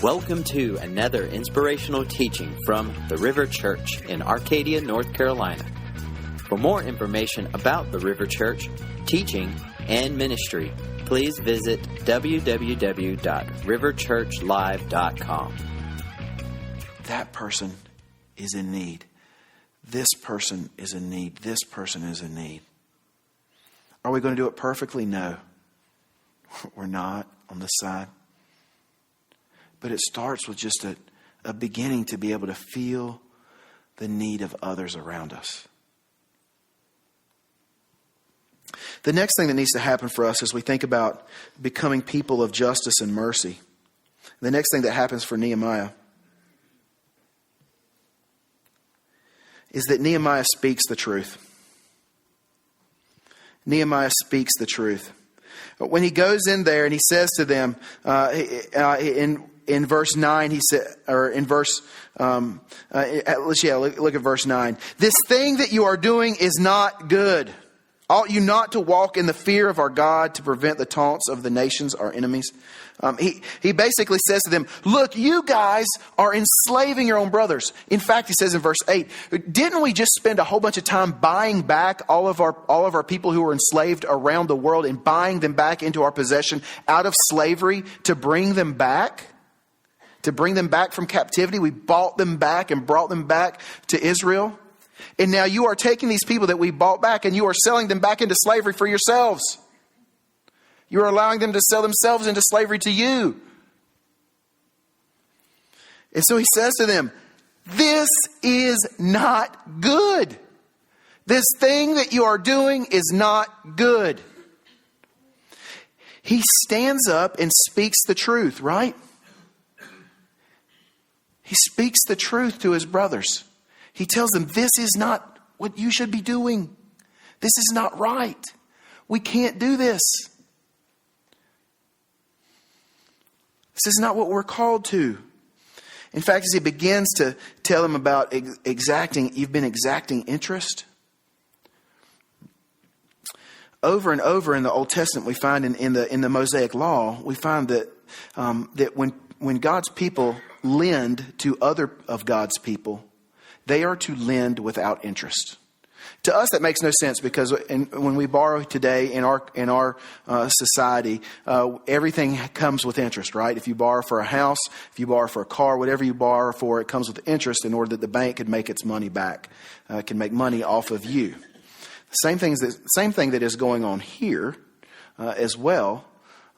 Welcome to another inspirational teaching from the River Church in Arcadia, North Carolina. For more information about the River Church, teaching, and ministry, please visit www.riverchurchlive.com. That person is in need. This person is in need. This person is in need. Are we going to do it perfectly? No. We're not on this side. But it starts with just a beginning to be able to feel the need of others around us. The next thing that needs to happen for us as we think about becoming people of justice and mercy, the next thing that happens for Nehemiah is that Nehemiah speaks the truth. Nehemiah speaks the truth. When he goes in there and he says to them, in verse 9, he said, or in verse, look at verse 9. This thing that you are doing is not good. Ought you not to walk in the fear of our God to prevent the taunts of the nations, our enemies? He basically says to them, look, you guys are enslaving your own brothers. In fact, he says in verse 8, didn't we just spend a whole bunch of time buying back all of our people who were enslaved around the world and buying them back into our possession out of slavery to bring them back? To bring them back from captivity? We bought them back and brought them back to Israel. And now you are taking these people that we bought back and you are selling them back into slavery for yourselves. You are allowing them to sell themselves into slavery to you. And so he says to them, this is not good. This thing that you are doing is not good. He stands up and speaks the truth, right? He speaks the truth to his brothers. He tells them, this is not what you should be doing. This is not right. We can't do this. This is not what we're called to. In fact, as he begins to tell them about you've been exacting interest. Over and over in the Old Testament, we find in the Mosaic Law, we find that when God's people lend to other of God's people, they are to lend without interest. To us, that makes no sense because when we borrow today in our society, everything comes with interest, right? If you borrow for a house, if you borrow for a car, whatever you borrow for, it comes with interest in order that the bank can make its money back, can make money off of you. Same thing that is going on here as well.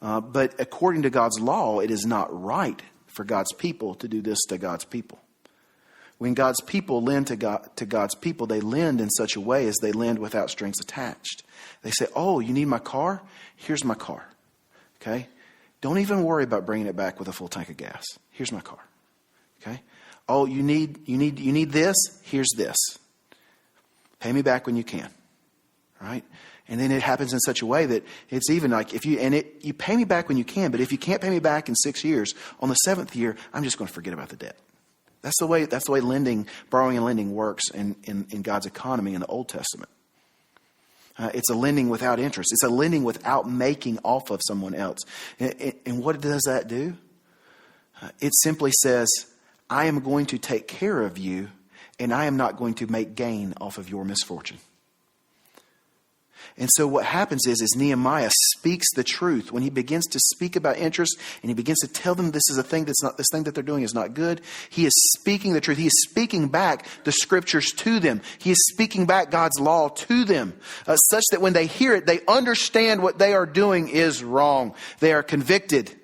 But according to God's law, it is not right for God's people to do this to God's people. When God's people lend to God's people, they lend in such a way as they lend without strings attached. They say, oh, you need my car? Here's my car. Okay? Don't even worry about bringing it back with a full tank of gas. Here's my car. Okay? Oh, you need this? Here's this. Pay me back when you can. Right? And then it happens in such a way that it's even like you pay me back when you can, but if you can't pay me back in 6 years, on the 7th year, I'm just going to forget about the debt. That's the way borrowing and lending works in God's economy in the Old Testament. It's a lending without interest. It's a lending without making off of someone else. And what does that do? It simply says, I am going to take care of you, and I am not going to make gain off of your misfortune. And so what happens is Nehemiah speaks the truth. When he begins to speak about interest and he begins to tell them this thing that they're doing is not good, he is speaking the truth. He is speaking back the scriptures to them. He is speaking back God's law to them, such that when they hear it, they understand what they are doing is wrong. They are convicted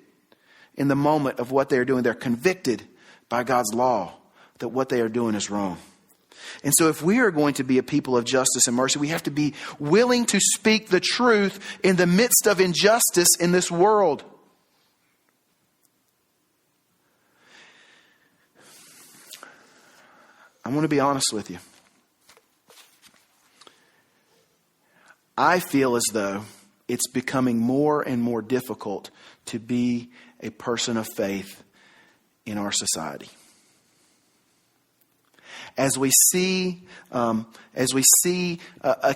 in the moment of what they are doing. They're convicted by God's law that what they are doing is wrong. And so if we are going to be a people of justice and mercy, we have to be willing to speak the truth in the midst of injustice in this world. I want to be honest with you. I feel as though it's becoming more and more difficult to be a person of faith in our society. As we see a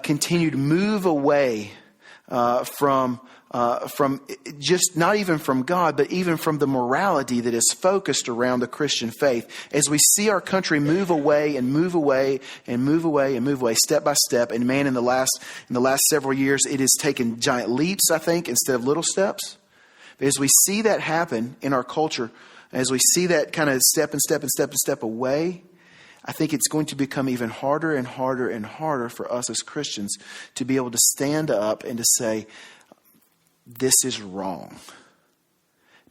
continued move away from just not even from God, but even from the morality that is focused around the Christian faith. As we see our country move away and move away and move away and move away step by step, and man, in the last several years, it has taken giant leaps, I think, instead of little steps. But as we see that happen in our culture, as we see that kind of step away, I think it's going to become even harder and harder and harder for us as Christians to be able to stand up and to say, this is wrong.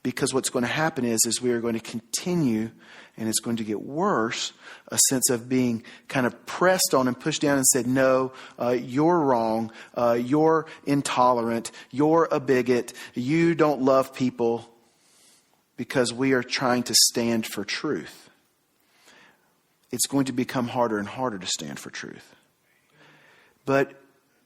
Because what's going to happen is we are going to continue, and it's going to get worse, a sense of being kind of pressed on and pushed down and said, no, you're wrong, you're intolerant, you're a bigot, you don't love people, because we are trying to stand for truth. It's going to become harder and harder to stand for truth. But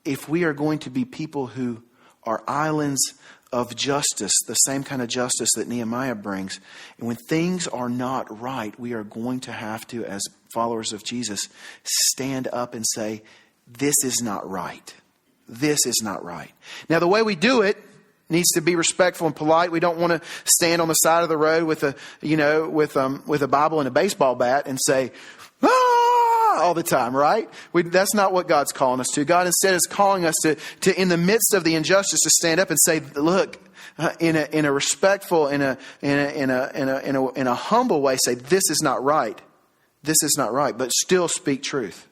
if we are going to be people who are islands of justice, the same kind of justice that Nehemiah brings, and when things are not right, we are going to have to, as followers of Jesus, stand up and say, this is not right. This is not right. Now, the way we do it needs to be respectful and polite. We don't want to stand on the side of the road with a Bible and a baseball bat and say, "Ah!" all the time, right? That's not what God's calling us to. God instead is calling us to in the midst of the injustice, to stand up and say, "Look," in a respectful, in a humble way, say, "This is not right. This is not right." But still speak truth.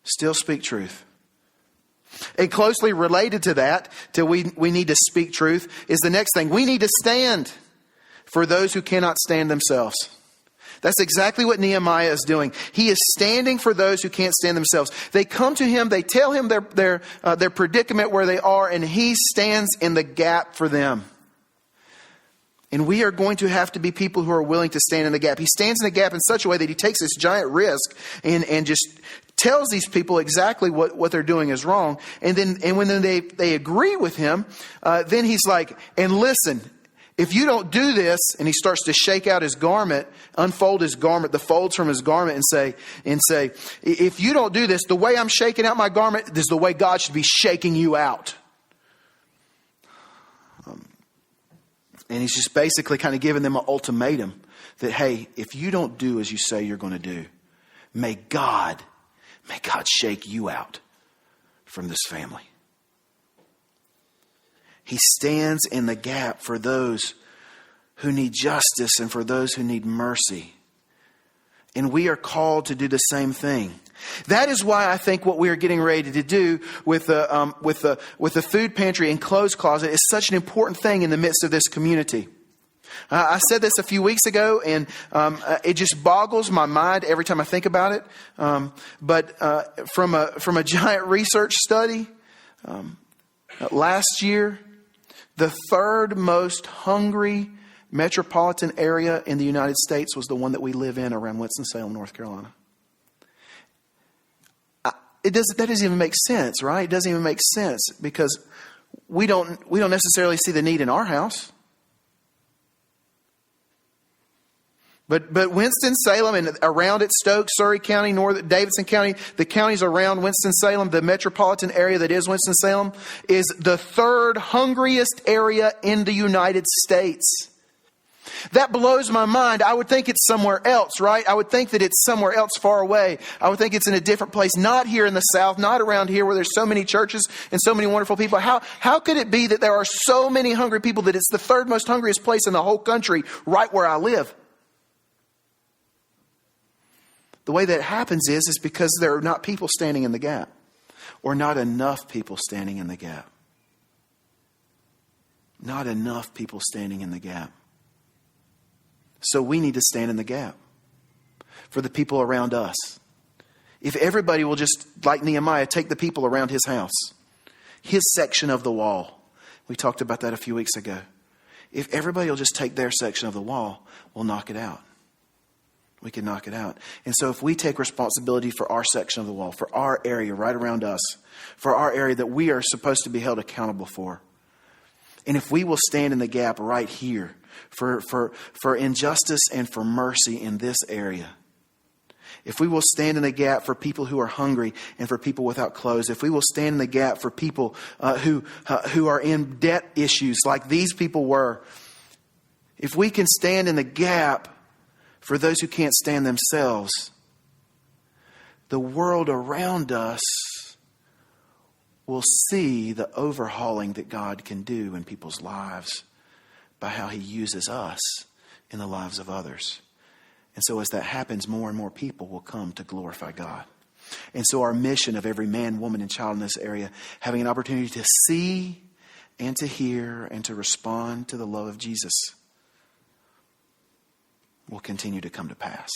Still speak truth. And closely related to that, we need to speak truth, is the next thing. We need to stand for those who cannot stand themselves. That's exactly what Nehemiah is doing. He is standing for those who can't stand themselves. They come to him, they tell him their predicament where they are, and he stands in the gap for them. And we are going to have to be people who are willing to stand in the gap. He stands in the gap in such a way that he takes this giant risk and just tells these people exactly what they're doing is wrong. And when they agree with him, then he's like, and listen, if you don't do this, and he starts to shake out his garment, unfold his garment, the folds from his garment, and say, if you don't do this, the way I'm shaking out my garment is the way God should be shaking you out. And he's just basically kind of giving them an ultimatum that, hey, if you don't do as you say you're going to do, may God shake you out from this family. He stands in the gap for those who need justice and for those who need mercy. And we are called to do the same thing. That is why I think what we are getting ready to do with the food pantry and clothes closet is such an important thing in the midst of this community. I said this a few weeks ago, and it just boggles my mind every time I think about it. But from a giant research study, last year, the third most hungry metropolitan area in the United States was the one that we live in around Winston-Salem, North Carolina. That doesn't even make sense, right? It doesn't even make sense because we don't necessarily see the need in our house. But Winston-Salem and around it, Stokes, Surrey County, Davidson County, the counties around Winston-Salem, the metropolitan area that is Winston-Salem, is the third hungriest area in the United States. That blows my mind. I would think it's somewhere else, right? I would think that it's somewhere else far away. I would think it's in a different place, not here in the South, not around here where there's so many churches and so many wonderful people. How could it be that there are so many hungry people that it's the third most hungriest place in the whole country right where I live? The way that happens is because there are not people standing in the gap, or not enough people standing in the gap. Not enough people standing in the gap. So we need to stand in the gap for the people around us. If everybody will just, like Nehemiah, take the people around his house, his section of the wall. We talked about that a few weeks ago. If everybody will just take their section of the wall, we'll knock it out. We can knock it out. And so if we take responsibility for our section of the wall, for our area right around us, for our area that we are supposed to be held accountable for, and if we will stand in the gap right here for injustice and for mercy in this area, if we will stand in the gap for people who are hungry and for people without clothes, if we will stand in the gap for people who are in debt issues like these people were, if we can stand in the gap for those who can't stand themselves, the world around us will see the overhauling that God can do in people's lives by how He uses us in the lives of others. And so as that happens, more and more people will come to glorify God. And so our mission of every man, woman, and child in this area, having an opportunity to see and to hear and to respond to the love of Jesus, will continue to come to pass.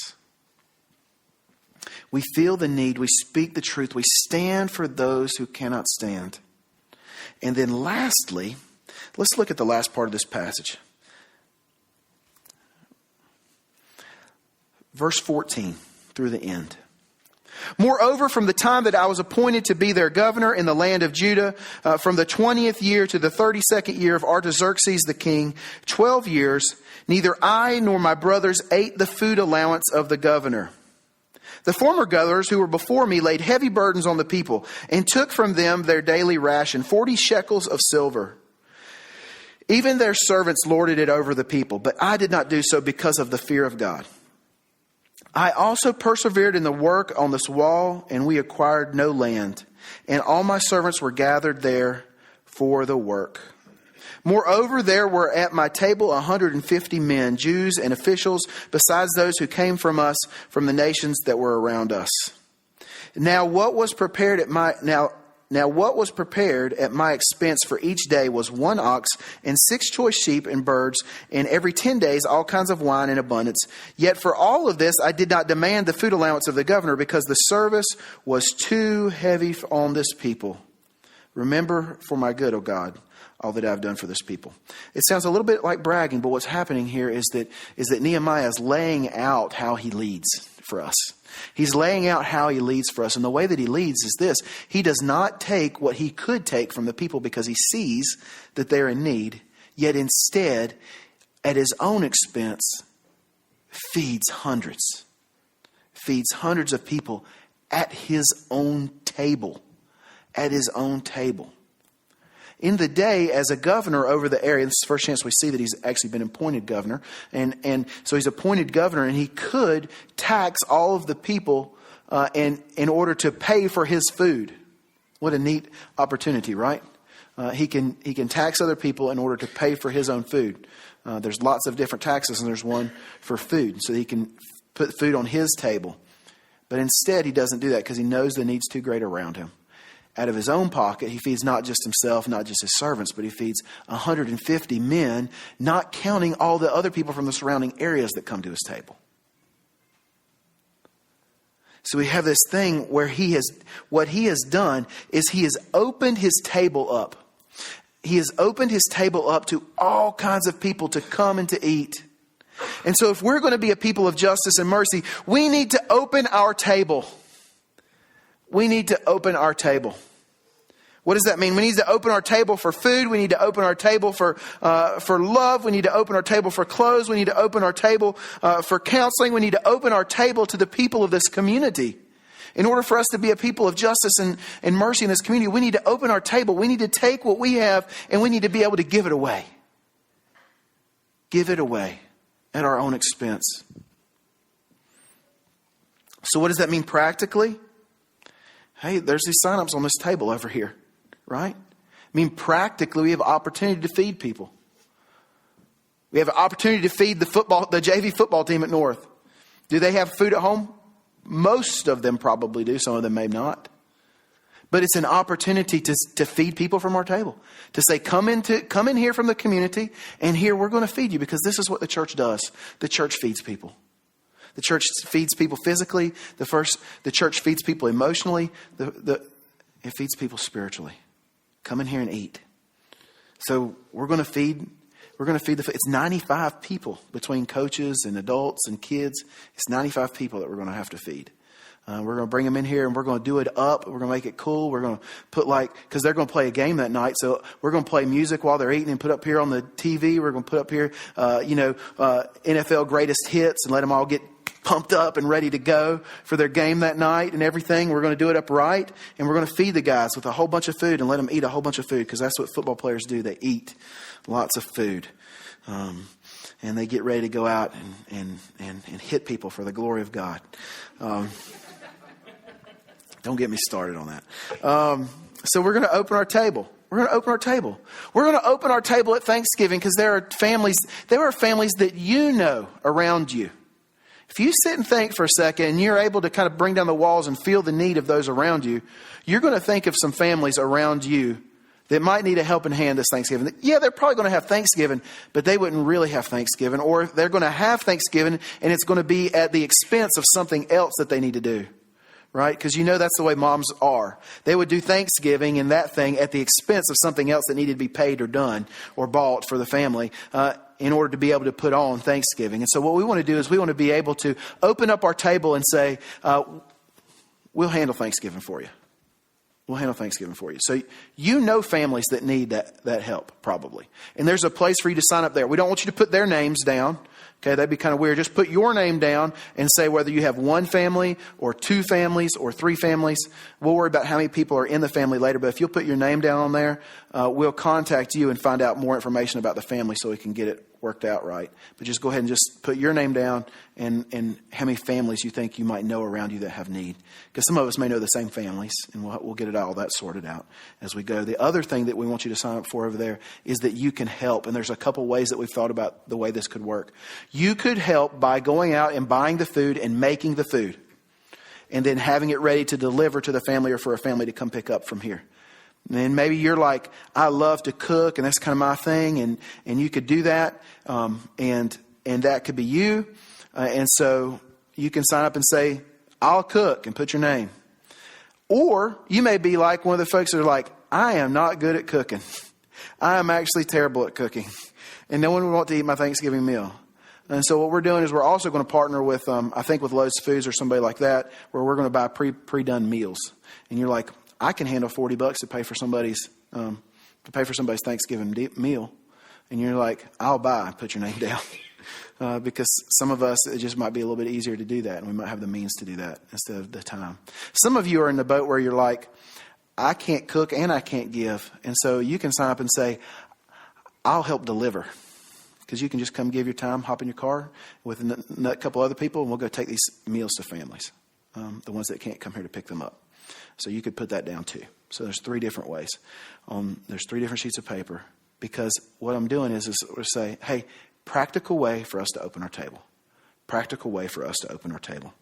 We feel the need. We speak the truth. We stand for those who cannot stand. And then lastly, let's look at the last part of this passage. Verse 14 through the end. Moreover, from the time that I was appointed to be their governor in the land of Judah, from the 20th year to the 32nd year of Artaxerxes the king, 12 years, neither I nor my brothers ate the food allowance of the governor. The former governors who were before me laid heavy burdens on the people and took from them their daily ration, 40 shekels of silver. Even their servants lorded it over the people, but I did not do so because of the fear of God. I also persevered in the work on this wall, and we acquired no land, and all my servants were gathered there for the work. Moreover, there were at my table 150 men, Jews and officials, besides those who came from us, from the nations that were around us. Now what was prepared at my expense for each day was 1 ox and 6 choice sheep and birds, and every 10 days all kinds of wine in abundance. Yet for all of this I did not demand the food allowance of the governor, because the service was too heavy on this people. Remember for my good, O God, all that I've done for this people. It sounds a little bit like bragging, but what's happening here is that Nehemiah is laying out how he leads for us. He's laying out how he leads for us. And the way that he leads is this. He does not take what he could take from the people because he sees that they're in need, yet instead, at his own expense, feeds hundreds of people at his own table. At his own table. In the day, as a governor over the area, this is the first chance we see that he's actually been appointed governor. And so he's appointed governor, and he could tax all of the people in order to pay for his food. What a neat opportunity, right? He can tax other people in order to pay for his own food. There's lots of different taxes, and there's one for food. So he can put food on his table. But instead, he doesn't do that because he knows the need's too great around him. Out of his own pocket, he feeds not just himself, not just his servants, but he feeds 150 men, not counting all the other people from the surrounding areas that come to his table. So we have this thing where what he has done is he has opened his table up. He has opened his table up to all kinds of people to come and to eat. And so if we're going to be a people of justice and mercy, we need to open our table. We need to open our table. What does that mean? We need to open our table for food. We need to open our table for love. We need to open our table for clothes. We need to open our table for counseling. We need to open our table to the people of this community. In order for us to be a people of justice and mercy in this community, we need to open our table. We need to take what we have and we need to be able to give it away. Give it away at our own expense. So what does that mean practically? Hey, there's these sign-ups on this table over here, right? I mean, practically, we have opportunity to feed people. We have an opportunity to feed the JV football team at North. Do they have food at home? Most of them probably do. Some of them may not. But it's an opportunity to feed people from our table. To say, come in here from the community, and here we're going to feed you, because this is what the church does. The church feeds people. The church feeds people physically. The church feeds people emotionally. It feeds people spiritually. Come in here and eat. So we're going to feed. It's 95 people between coaches and adults and kids. It's 95 people that we're going to have to feed. We're going to bring them in here and we're going to do it up. We're going to make it cool. We're going to put because they're going to play a game that night. So we're going to play music while they're eating and put up here on the TV. We're going to put up here, NFL greatest hits and let them all get pumped up and ready to go for their game that night and everything. We're going to do it upright, and we're going to feed the guys with a whole bunch of food and let them eat a whole bunch of food, because that's what football players do. They eat lots of food. And they get ready to go out and hit people for the glory of God. Don't get me started on that. So we're going to open our table. We're going to open our table. We're going to open our table at Thanksgiving because there are families that you know around you. If you sit and think for a second and you're able to kind of bring down the walls and feel the need of those around you, you're going to think of some families around you that might need a helping hand this Thanksgiving. Yeah, they're probably going to have Thanksgiving, but they wouldn't really have Thanksgiving. Or they're going to have Thanksgiving and it's going to be at the expense of something else that they need to do. Right? Because you know that's the way moms are. They would do Thanksgiving and that thing at the expense of something else that needed to be paid or done or bought for the family in order to be able to put on Thanksgiving. And so what we want to do is we want to be able to open up our table and say, we'll handle Thanksgiving for you. We'll handle Thanksgiving for you. So you know families that need that help, probably. And there's a place for you to sign up there. We don't want you to put their names down. Okay, that'd be kind of weird. Just put your name down and say whether you have one family or two families or three families. We'll worry about how many people are in the family later. But if you'll put your name down on there, we'll contact you and find out more information about the family so we can get it worked out right. But just go ahead and just put your name down and how many families you think you might know around you that have need. Because some of us may know the same families, and we'll get all that sorted out as we go. The other thing that we want you to sign up for over there is that you can help. And there's a couple ways that we've thought about the way this could work. You could help by going out and buying the food and making the food, and then having it ready to deliver to the family or for a family to come pick up from here. And maybe you're like, I love to cook and that's kind of my thing. And you could do that. And that could be you. And so you can sign up and say, I'll cook, and put your name. Or you may be like one of the folks that are like, I am not good at cooking. I am actually terrible at cooking. And no one would want to eat my Thanksgiving meal. And so what we're doing is we're also going to partner with, I think with Lowe's Foods or somebody like that, where we're going to buy pre-done meals. And you're like, I can handle $40 to pay for somebody's Thanksgiving meal. And you're like, I'll buy, put your name down. Because some of us, it just might be a little bit easier to do that. And we might have the means to do that instead of the time. Some of you are in the boat where you're like, I can't cook and I can't give. And so you can sign up and say, I'll help deliver. Because you can just come give your time, hop in your car with a couple other people, and we'll go take these meals to families, the ones that can't come here to pick them up. So you could put that down too. So there's three different ways. There's three different sheets of paper. Because what I'm doing is we're say, hey, practical way for us to open our table. Practical way for us to open our table.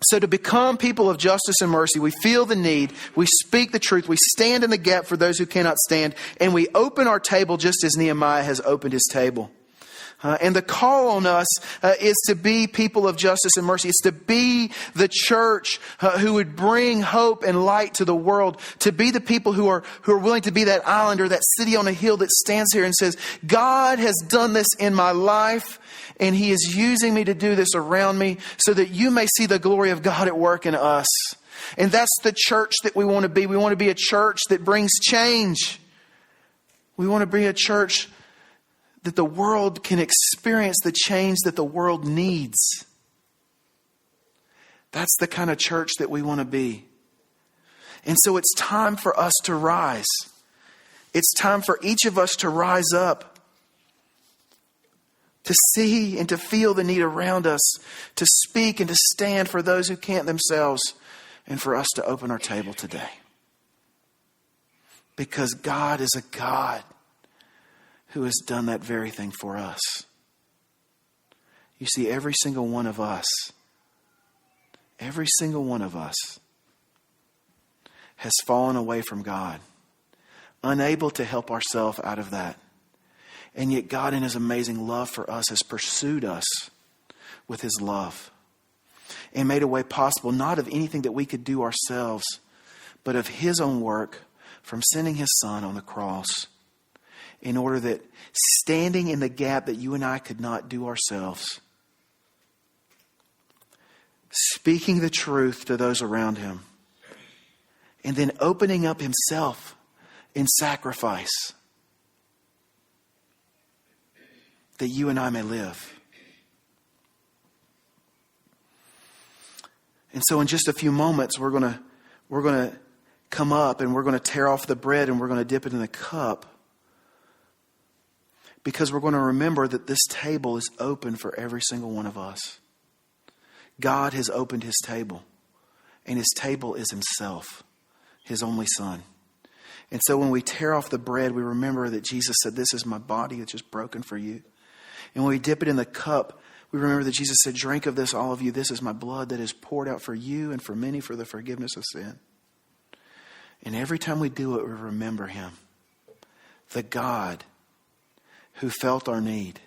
So to become people of justice and mercy, we feel the need, we speak the truth, we stand in the gap for those who cannot stand, and we open our table just as Nehemiah has opened his table. And the call on us is to be people of justice and mercy. It's to be the church who would bring hope and light to the world. To be the people who are willing to be that island or that city on a hill that stands here and says, God has done this in my life, and He is using me to do this around me so that you may see the glory of God at work in us. And that's the church that we want to be. We want to be a church that brings change. We want to be a church that the world can experience the change that the world needs. That's the kind of church that we want to be. And so it's time for us to rise. It's time for each of us to rise up, to see and to feel the need around us, to speak and to stand for those who can't themselves, and for us to open our table today. Because God is a God who has done that very thing for us. You see, every single one of us has fallen away from God, unable to help ourselves out of that. And yet God, in His amazing love for us, has pursued us with His love and made a way possible, not of anything that we could do ourselves, but of His own work from sending His Son on the cross, in order that standing in the gap that you and I could not do ourselves, speaking the truth to those around Him, and then opening up Himself in sacrifice, that you and I may live. And so in just a few moments, we're going to come up and we're going to tear off the bread and we're going to dip it in the cup. Because we're going to remember that this table is open for every single one of us. God has opened his table. And his table is himself, his only Son. And so when we tear off the bread, we remember that Jesus said, this is my body that's just broken for you. And when we dip it in the cup, we remember that Jesus said, drink of this, all of you. This is my blood that is poured out for you and for many for the forgiveness of sin. And every time we do it, we remember him. The God who felt our need.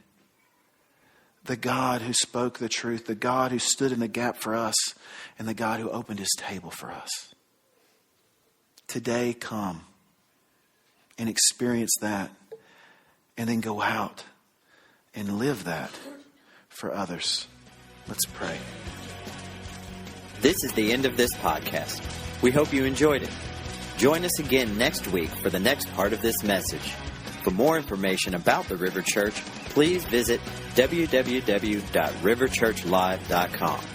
The God who spoke the truth. The God who stood in the gap for us. And the God who opened his table for us. Today, come and experience that. And then go out and live that for others. Let's pray. This is the end of this podcast. We hope you enjoyed it. Join us again next week for the next part of this message. For more information about the River Church, please visit www.riverchurchlive.com.